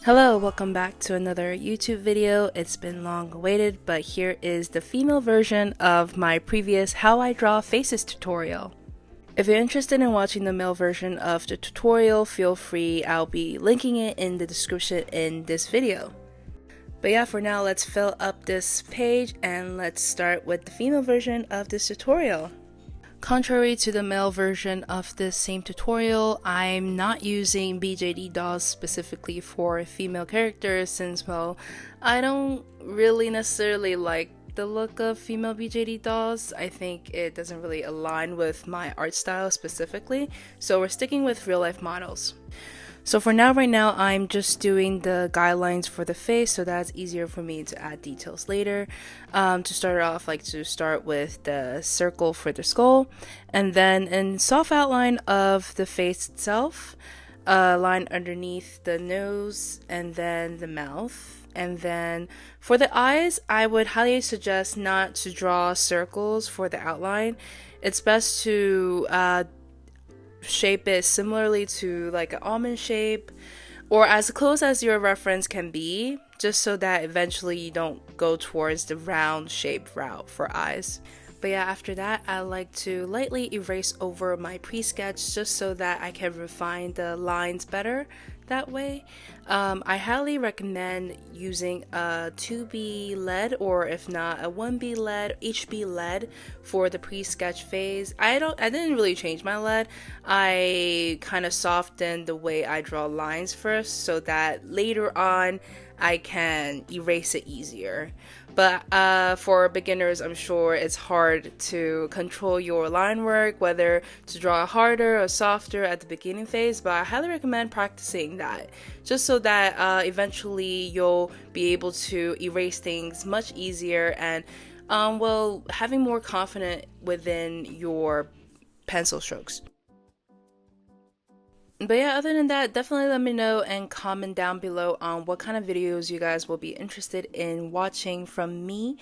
Hello, welcome back to another YouTube video. It's been long awaited, but here is the female version of my previous How I Draw Faces tutorial. If you're interested in watching the male version of the tutorial, feel free, I'll be linking it in the description in this video. But yeah, for now, let's fill up this page and let's start with the female version of this tutorial. Contrary to the male version of this same tutorial, I'm not using BJD dolls specifically for female characters since, well, I don't really necessarily like the look of female BJD dolls. I think it doesn't really align with my art style specifically, so we're sticking with real life models. So for now, right now, I'm just doing the guidelines for the face, so that's easier for me to add details later. To start off, like to start with the circle for the skull, and then in soft outline of the face itself, a line underneath the nose, and then the mouth. And then for the eyes, I would highly suggest not to draw circles for the outline. It's best to shape it similarly to like an almond shape or as close as your reference can be, just so that eventually you don't go towards the round shape route for eyes. But yeah, after that, I like to lightly erase over my pre-sketch just so that I can refine the lines better that way. I highly recommend using a 2B lead, or if not a 1B lead, HB lead for the pre-sketch phase. I didn't really change my lead. I kind of softened the way I draw lines first so that later on I can erase it easier. But for beginners, I'm sure it's hard to control your line work, whether to draw harder or softer at the beginning phase, but I highly recommend practicing that, just so that eventually you'll be able to erase things much easier and, well, having more confidence within your pencil strokes. But yeah, other than that, definitely let me know and comment down below on what kind of videos you guys will be interested in watching from me.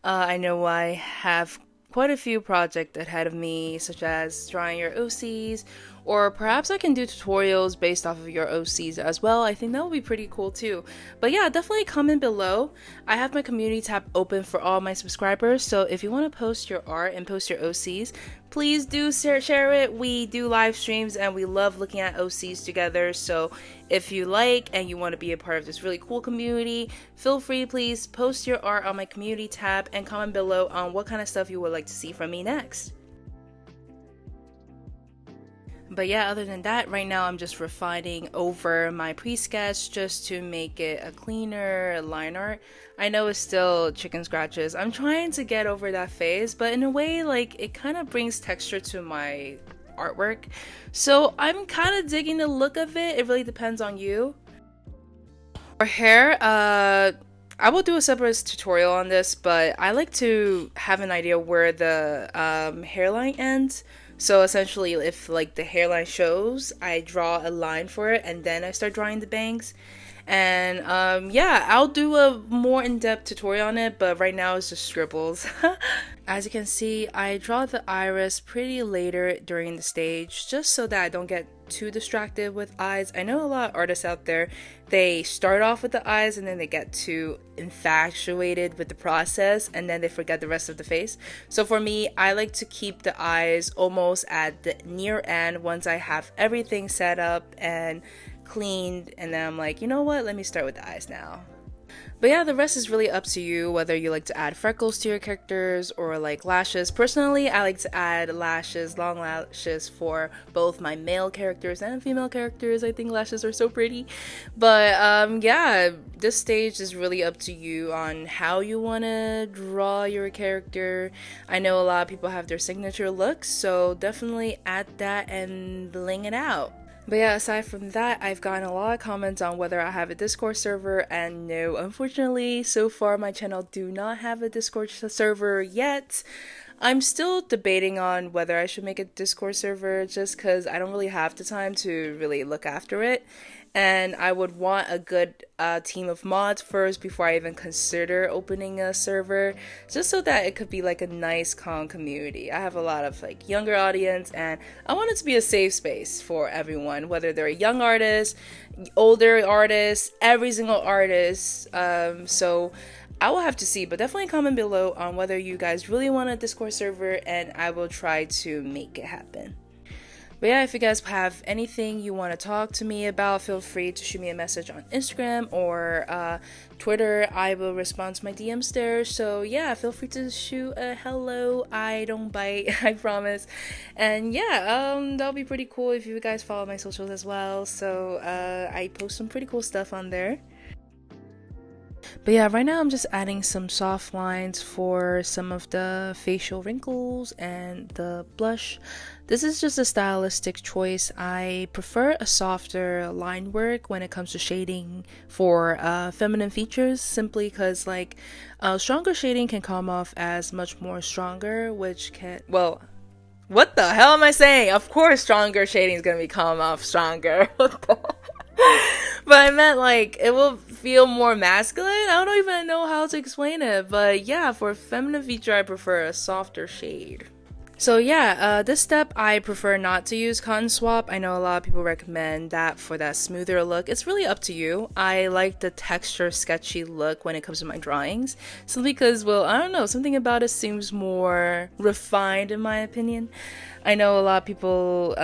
I know I have quite a few projects ahead of me, such as drawing your OCs, or perhaps I can do tutorials based off of your OCs as well. I think that would be pretty cool too. But yeah, definitely comment below. I have my community tab open for all my subscribers, so if you want to post your art and post your OCs, please do share it. We do live streams and we love looking at OCs together, so if you like and you want to be a part of this really cool community, feel free, please post your art on my community tab and comment below on what kind of stuff you would like to see from me next. But yeah, other than that, right now I'm just refining over my pre-sketch just to make it a cleaner line art. I know it's still chicken scratches. I'm trying to get over that phase, but in a way, like, it kind of brings texture to my artwork. So I'm kind of digging the look of it. It really depends on you. For hair, I will do a separate tutorial on this, but I like to have an idea where the hairline ends. So essentially, if like the hairline shows, I draw a line for it and then I start drawing the bangs. And yeah, I'll do a more in-depth tutorial on it, but right now it's just scribbles. As you can see, I draw the iris pretty later during the stage, just so that I don't get too distracted with eyes. I know a lot of artists out there, they start off with the eyes and then they get too infatuated with the process and then they forget the rest of the face. So for me, I like to keep the eyes almost at the near end once I have everything set up and cleaned, and then I'm like, you know what, let me start with the eyes now. But yeah, the rest is really up to you, whether you like to add freckles to your characters or like lashes. Personally, I like to add lashes, long lashes for both my male characters and female characters. I think lashes are so pretty. But yeah, this stage is really up to you on how you want to draw your character. I know a lot of people have their signature looks, so definitely add that and bling it out. But yeah, aside from that, I've gotten a lot of comments on whether I have a Discord server, and no, unfortunately, so far my channel do not have a Discord server yet. I'm still debating on whether I should make a Discord server just because I don't really have the time to really look after it. and I would want a good team of mods first before I even consider opening a server, just so that it could be like a nice calm community. I have a lot of like younger audience, and I want it to be a safe space for everyone, whether they're young artists, older artists, every single artist. So I will have to see, but definitely comment below on whether you guys really want a Discord server, and I will try to make it happen. But yeah, if you guys have anything you want to talk to me about, feel free to shoot me a message on Instagram or Twitter. I will respond to my DMs there. So yeah, feel free to shoot a hello. I don't bite, I promise. And yeah, that'll be pretty cool if you guys follow my socials as well. So I post some pretty cool stuff on there. But yeah, right now I'm just adding some soft lines for some of the facial wrinkles and the blush. This is just a stylistic choice. I prefer a softer line work when it comes to shading for feminine features, simply because like stronger shading can come off as much more stronger, which can, well, what the hell am I saying? Of course stronger shading is gonna be come off stronger. But I meant like it will feel more masculine. I don't even know how to explain it, but yeah, for a feminine feature I prefer a softer shade. So yeah, this step I prefer not to use cotton swab. I know a lot of people recommend that for that smoother look. It's really up to you. I like the texture sketchy look when it comes to my drawings, simply because, well, I don't know, something about it seems more refined in my opinion. I know a lot of people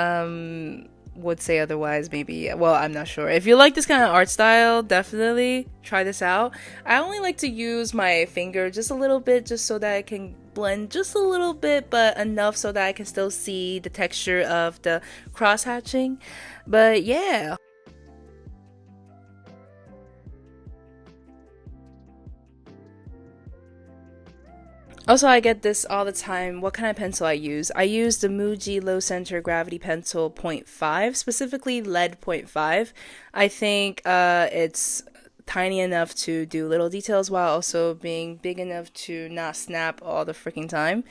would say otherwise, maybe. Well, I'm not sure. If you like this kind of art style, definitely try this out. I only like to use my finger just a little bit, just so that I can blend just a little bit, but enough so that I can still see the texture of the cross hatching. But yeah. Also, I get this all the time. What kind of pencil I use? I use the Muji Low Center Gravity Pencil 0.5, specifically lead 0.5. I think it's tiny enough to do little details while also being big enough to not snap all the freaking time.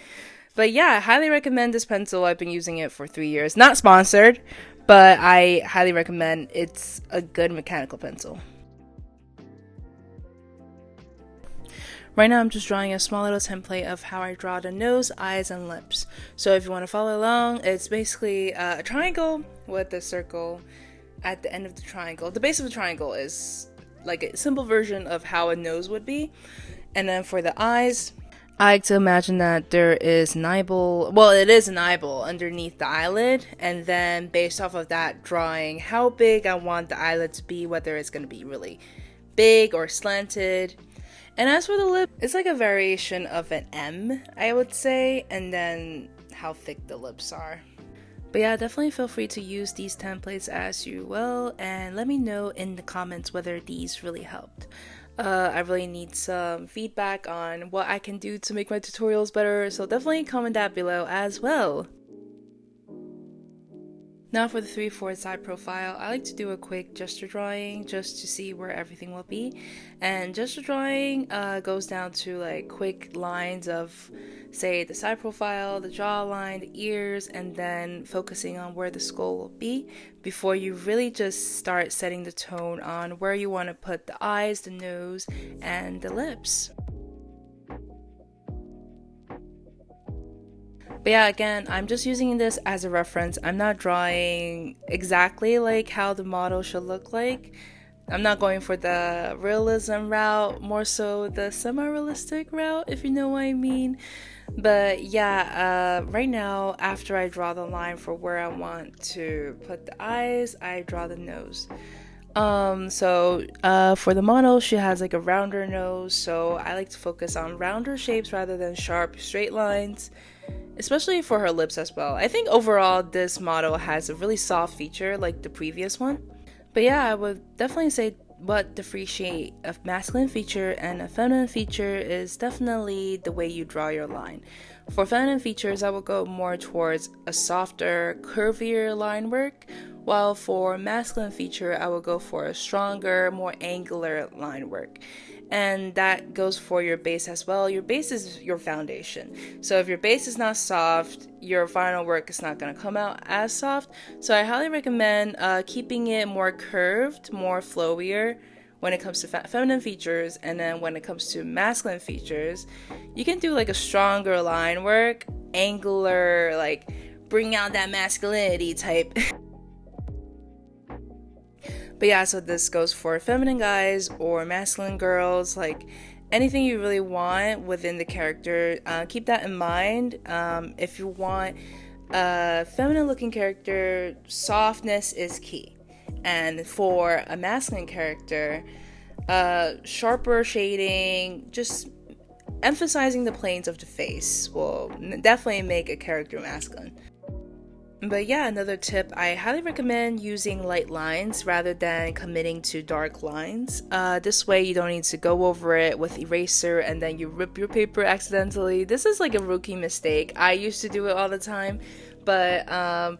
But yeah, I highly recommend this pencil. I've been using it for 3 years. Not sponsored, but I highly recommend. It's a good mechanical pencil. Right now I'm just drawing a small little template of how I draw the nose, eyes, and lips. So if you want to follow along, it's basically a triangle with a circle at the end of the triangle. The base of the triangle is like a simple version of how a nose would be. And then for the eyes, I like to imagine that there is an eyeball, well, it is an eyeball underneath the eyelid, and then based off of that, drawing how big I want the eyelid to be, whether it's going to be really big or slanted. And as for the lip, it's like a variation of an M, I would say, and then how thick the lips are. But yeah, definitely feel free to use these templates as you will, and let me know in the comments whether these really helped. I really need some feedback on what I can do to make my tutorials better, so definitely comment that below as well. Now for the 3/4 side profile, I like to do a quick gesture drawing just to see where everything will be. And gesture drawing goes down to like quick lines of, say, the side profile, the jawline, the ears, and then focusing on where the skull will be before you really just start setting the tone on where you want to put the eyes, the nose, and the lips. But yeah, again, I'm just using this as a reference. I'm not drawing exactly like how the model should look like. I'm not going for the realism route, more so the semi-realistic route, if you know what I mean. But yeah, right now, after I draw the line for where I want to put the eyes, I draw the nose. For the model, she has like a rounder nose, so I like to focus on rounder shapes rather than sharp straight lines, especially for her lips as well. I think overall this model has a really soft feature like the previous one. But yeah, I would definitely say what differentiate a masculine feature and a feminine feature is definitely the way you draw your line. For feminine features, I will go more towards a softer, curvier line work, while for masculine feature, I will go for a stronger, more angular line work. and that goes for your base as well. Your base is your foundation. So if your base is not soft, your final work is not going to come out as soft. So I highly recommend keeping it more curved, more flowier when it comes to feminine features, and then when it comes to masculine features, you can do like a stronger line work, angular, like bring out that masculinity type. But yeah, so this goes for feminine guys or masculine girls, like anything you really want within the character. Keep that in mind. If you want a feminine looking character, softness is key. And for a masculine character, sharper shading, just emphasizing the planes of the face will definitely make a character masculine. But yeah, another tip, I highly recommend using light lines rather than committing to dark lines. This way you don't need to go over it with eraser and then you rip your paper accidentally. This is like a rookie mistake. I used to do it all the time, but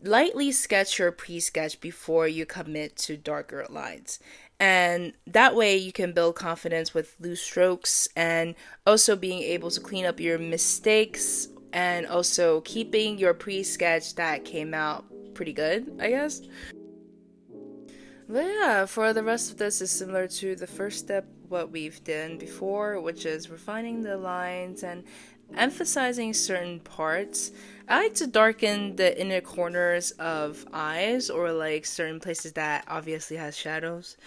lightly sketch your pre-sketch before you commit to darker lines. And that way you can build confidence with loose strokes and also being able to clean up your mistakes and also keeping your pre-sketch that came out pretty good, I guess. But yeah, for the rest of this is similar to the first step, what we've done before, which is refining the lines and emphasizing certain parts. I like to darken the inner corners of eyes or like certain places that obviously has shadows,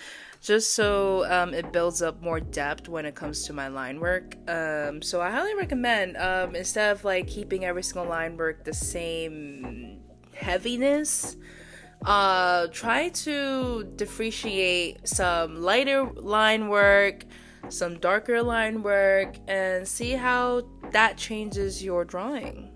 just so it builds up more depth when it comes to my line work. So I highly recommend, instead of like keeping every single line work the same heaviness, try to differentiate some lighter line work, some darker line work, and see how that changes your drawing.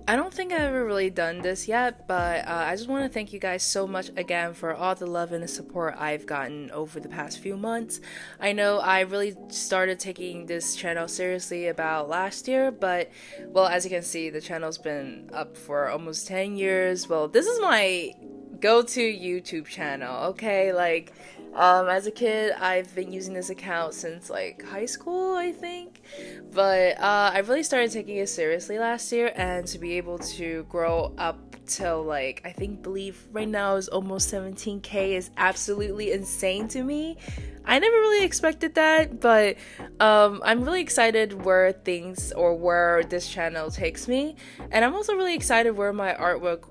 I don't think I've ever really done this yet, but I just want to thank you guys so much again for all the love and the support I've gotten over the past few months. I know I really started taking this channel seriously about last year, but well, as you can see, the channel's been up for almost 10 years. Well, this is my go-to YouTube channel, okay? Like, as a kid, I've been using this account since like high school, I think. But I really started taking it seriously last year, and to be able to grow up till like believe right now is almost 17K is absolutely insane to me. I never really expected that, but I'm really excited where things or where this channel takes me, and I'm also really excited where my artwork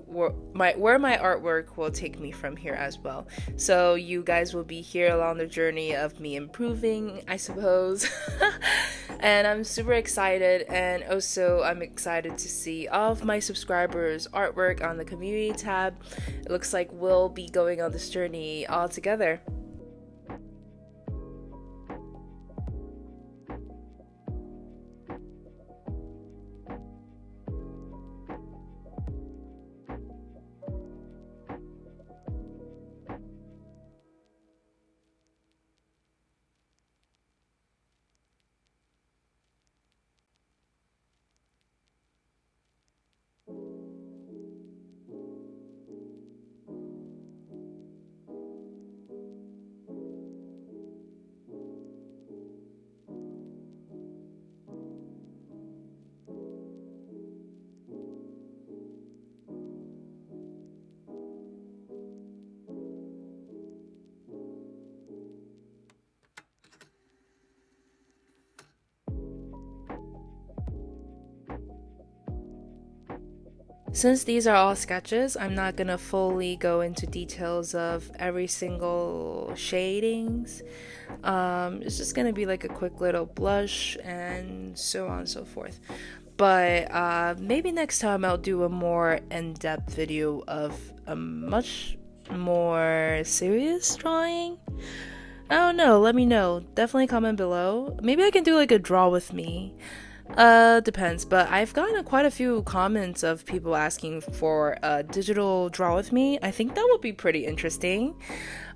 will take me from here as well. So you guys will be here along the journey of me improving, I suppose. And I'm super excited, and also I'm excited to see all of my subscribers' artwork on the community tab. It looks like we'll be going on this journey all together. Since these are all sketches, I'm not gonna fully go into details of every single shadings. It's just gonna be like a quick little blush and so on and so forth. But maybe next time I'll do a more in-depth video of a much more serious drawing. I don't know, let me know. Definitely comment below. Maybe I can do like a draw with me. Depends, but I've gotten quite a few comments of people asking for a digital draw with me. I think that would be pretty interesting.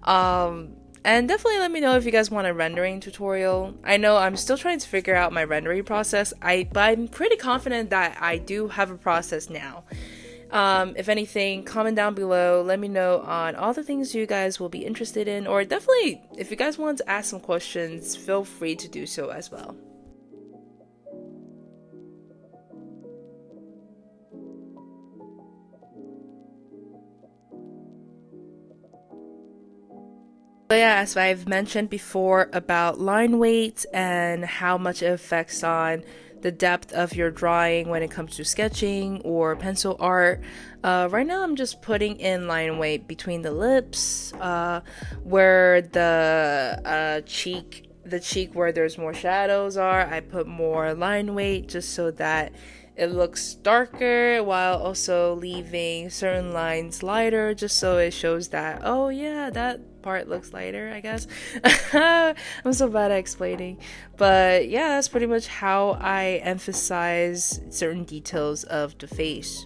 And definitely let me know if you guys want a rendering tutorial. I know I'm still trying to figure out my rendering process. But I'm pretty confident that I do have a process now. If anything, comment down below. Let me know on all the things you guys will be interested in, or definitely if you guys want to ask some questions, feel free to do so as well. So yeah, as I've mentioned before about line weight and how much it affects on the depth of your drawing when it comes to sketching or pencil art. Right now I'm just putting in line weight between the lips, where the cheek where there's more shadows are. I put more line weight just so that it looks darker while also leaving certain lines lighter, just so it shows that, oh yeah, that part looks lighter, I guess. I'm so bad at explaining. But yeah, that's pretty much how I emphasize certain details of the face.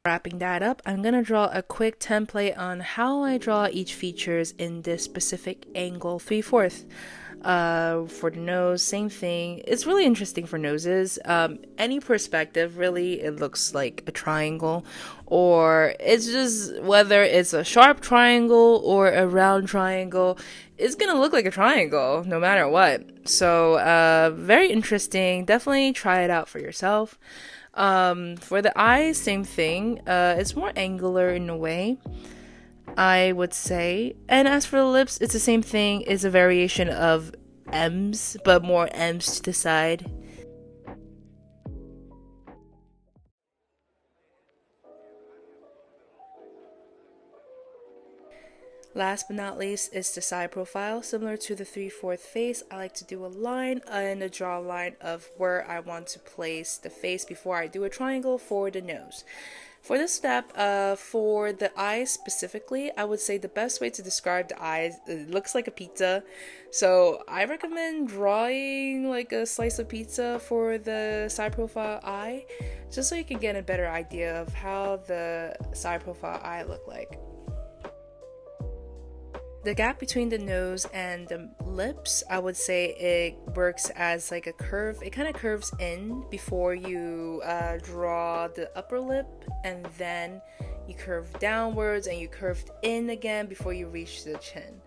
Wrapping that up, I'm gonna draw a quick template on how I draw each features in this specific angle 3/4. For the nose, same thing. It's really interesting for noses. Any perspective, really, it looks like a triangle, or it's just whether it's a sharp triangle or a round triangle, it's gonna look like a triangle no matter what. So, very interesting. Definitely try it out for yourself. For the eyes, same thing. It's more angular in a way, I would say. And as for the lips, it's the same thing. It's a variation of M's, but more M's to the side. Last but not least is the side profile. Similar to the 3/4 face, I like to do a line and a draw line of where I want to place the face before I do a triangle for the nose. For this step, for the eyes specifically, I would say the best way to describe the eyes, it looks like a pizza. So I recommend drawing like a slice of pizza for the side profile eye, just so you can get a better idea of how the side profile eye look like. The gap between the nose and the lips, I would say it works as like a curve. It kind of curves in before you draw the upper lip, and then you curve downwards and you curved in again before you reach the chin.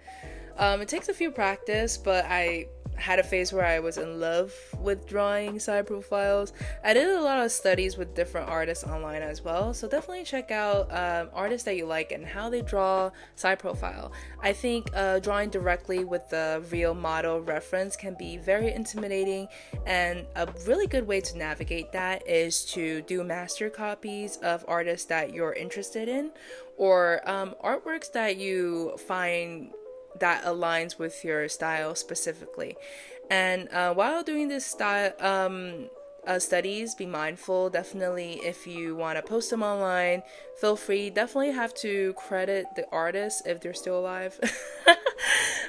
It takes a few practice, but I had a phase where I was in love with drawing side profiles. I did a lot of studies with different artists online as well, so definitely check out artists that you like and how they draw side profile. I think drawing directly with the real model reference can be very intimidating, and a really good way to navigate that is to do master copies of artists that you're interested in, or artworks that you find that aligns with your style specifically. And while doing this style studies, be mindful. Definitely, if you want to post them online, feel free. Definitely have to credit the artist if they're still alive.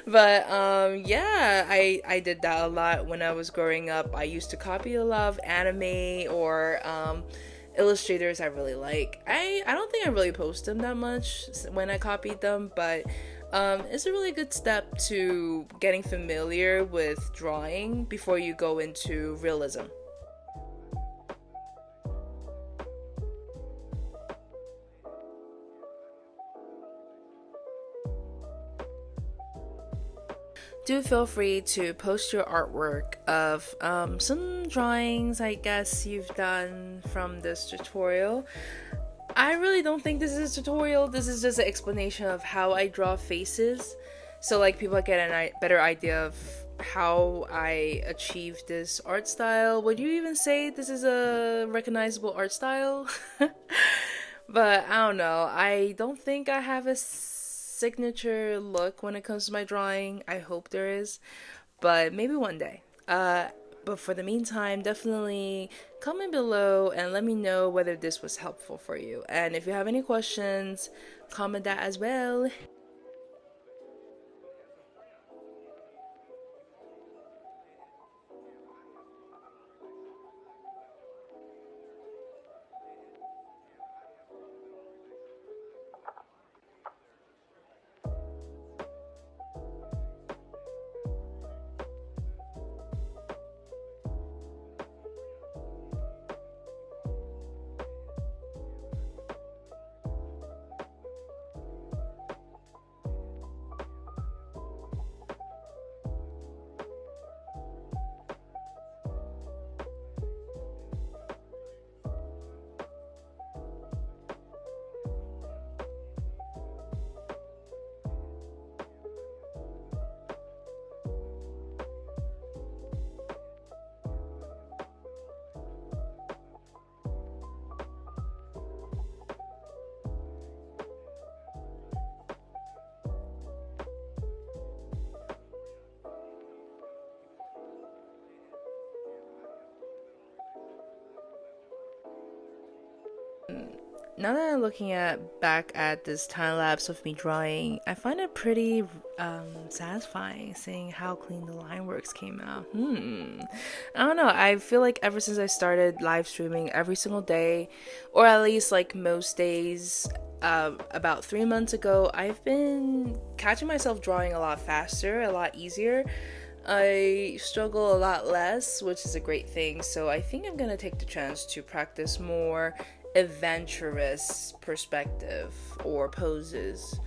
But yeah, I did that a lot when I was growing up. I used to copy a lot of anime or illustrators I really like. I don't think I really post them that much when I copied them, but it's a really good step to getting familiar with drawing before you go into realism. Do feel free to post your artwork of some drawings I guess you've done from this tutorial. I really don't think this is a tutorial. This is just an explanation of how I draw faces, so like people get a better idea of how I achieved this art style. Would you even say this is a recognizable art style? But I don't know. I don't think I have a signature look when it comes to my drawing. I hope there is, but maybe one day. But for the meantime, definitely comment below and let me know whether this was helpful for you. And if you have any questions, comment that as well. Now that I'm looking at back at this time lapse of me drawing, I find it pretty satisfying seeing how clean the line works came out. I don't know. I feel like ever since I started live streaming every single day, or at least like most days, about 3 months ago, I've been catching myself drawing a lot faster, a lot easier. I struggle a lot less, which is a great thing. So I think I'm gonna take the chance to practice more adventurous perspective or poses.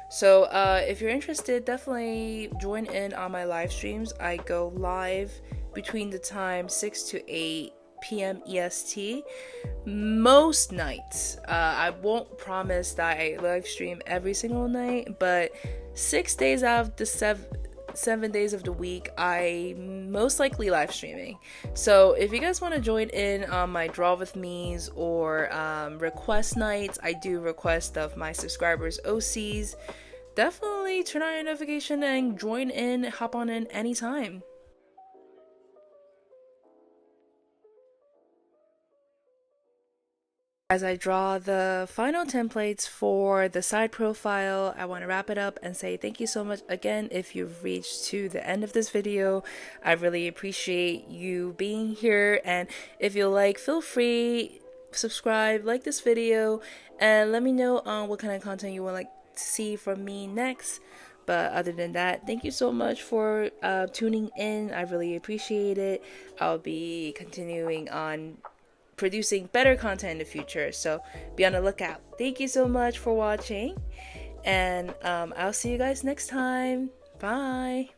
So if you're interested, definitely join in on my live streams. I go live between the time 6 to 8 p.m. EST most nights. I won't promise that I live stream every single night, but 6 days out of the 7 days of the week, I most likely live streaming. So if you guys want to join in on my draw with me's or request nights, I do request of my subscribers OCs. Definitely turn on your notification and join in, hop on in anytime. As I draw the final templates for the side profile, I want to wrap it up and say thank you so much again if you've reached to the end of this video. I really appreciate you being here, and if you like, feel free, subscribe, like this video, and let me know what kind of content you would like to see from me next. But other than that, thank you so much for tuning in. I really appreciate it. I'll be continuing on producing better content in the future, so be on the lookout. Thank you so much for watching, and I'll see you guys next time. Bye.